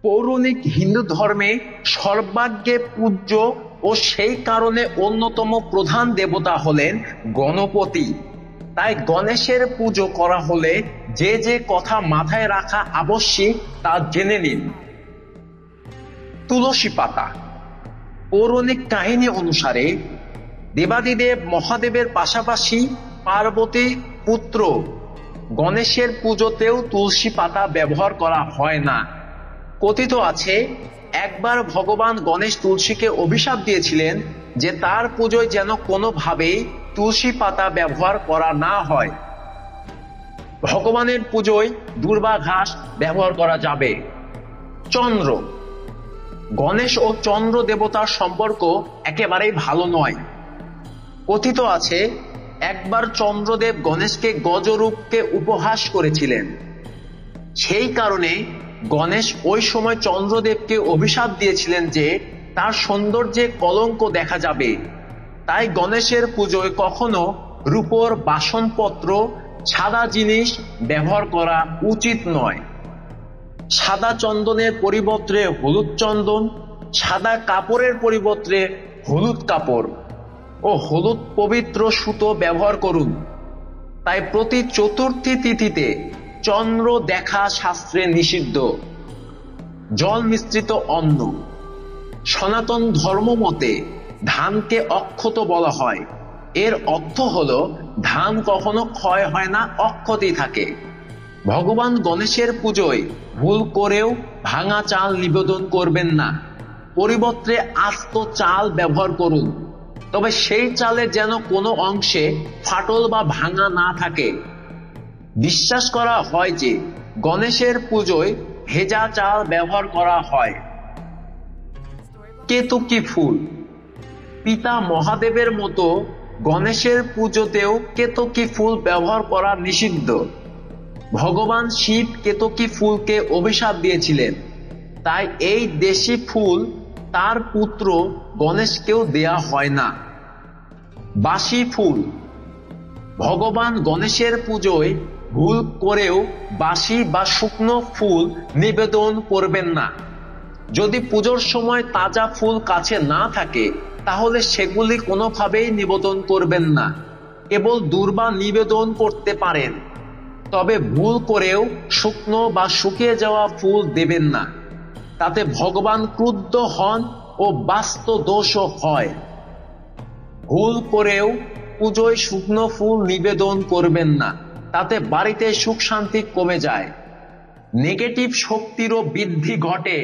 পৌরাণিক হিন্দু ধর্মে সর্বাগ্যে পূজ্য ও সেই কারণে অন্যতম প্রধান দেবতা হলেন গণপতি। তাই গণেশের পুজো করা হলে যে যে কথা মাথায় রাখা আবশ্যিক তা জেনে নিন। তুলসী পাতা। পৌরাণিক কাহিনী অনুসারে দেবাদিদেব মহাদেবের পাশাপাশি পার্বতী পুত্র গণেশের পুজোতেও তুলসী পাতা ব্যবহার করা হয় না। কথিত আছে, একবার ভগবান গণেশ তুলসীকে অভিশাপ দিয়েছিলেন যে তার পুজোয় যেন কোনোভাবেই তুলসী পাতা ব্যবহার করা না হয়। ভগবানের পুজোয় দূর্বা ঘাস ব্যবহার করা যাবে। চন্দ্র। গণেশ ও চন্দ্র দেবতার সম্পর্ক একেবারেই ভালো নয়। কথিত আছে, একবার চন্দ্রদেব গণেশকে গজরূপকে উপহাস করেছিলেন। সেই কারণে গণেশ ওই সময় চন্দ্রদেবকে অভিশাপ দিয়েছিলেন যে তার সৌন্দর্যে কলঙ্ক দেখা যাবে। তাই গণেশের পুজোয় কখনো রূপোর বাসনপত্র, সাদা জিনিস ব্যবহার করা উচিত নয়। সাদা চন্দনের পরিবর্তে হলুদ চন্দন, সাদা কাপড়ের পরিবর্তে হলুদ কাপড় ও হলুদ পবিত্র সুতো ব্যবহার করুন। তাই প্রতি চতুর্থী তিথিতে চন্দ্র দেখা শাস্ত্রে নিষিদ্ধ। জল মিশ্রিত অন্ন। সনাতন ধর্ম মতে ধানকে অক্ষত বলা হয়। এর অর্থ হলো ধান কখনো ক্ষয় হয় না, অক্ষতই থাকে। ভগবান গণেশের পুজোয় ভুল করেও ভাঙা চাল নিবেদন করবেন না, পরিবর্তে আস্ত চাল ব্যবহার করুন। তবে সেই চালের যেন কোনো অংশে ফাটল বা ভাঙা না থাকে। বিশ্বাস করা হয় যে গণেশের পুজোয় ভেজা চাল ব্যবহার করা হয়। কেতকী ফুল। পিতা মহাদেবের মতো গণেশের পুজোতেও কেতকী ফুল ব্যবহার করা নিষিদ্ধ। ভগবান শিব কেতকী ফুলকে অভিশাপ দিয়েছিলেন, তাই এই দেশি ফুল তার পুত্র গণেশকেও দেয়া হয় না। বাসি ফুল। ভগবান গণেশের পুজোয় ভুল করেও বাসি বা শুকনো ফুল নিবেদন করবেন না। যদি পুজোর সময় তাজা ফুল কাছে না থাকে তাহলে সেগুলি কোনোভাবেই নিবেদন করবেন না, কেবল দূর্বা নিবেদন করতে পারেন। তবে ভুল করেও শুকনো বা শুকিয়ে যাওয়া ফুল দেবেন না, তাতে ভগবান ক্রুদ্ধ হন ও বাস্তু দোষও হয়। ভুল করেও পুজোয় শুকনো ফুল নিবেদন করবেন না, তাতে বাড়িতে সুখ শান্তি কমে যায়, নেগেটিভ শক্তিরও বৃদ্ধি ঘটে।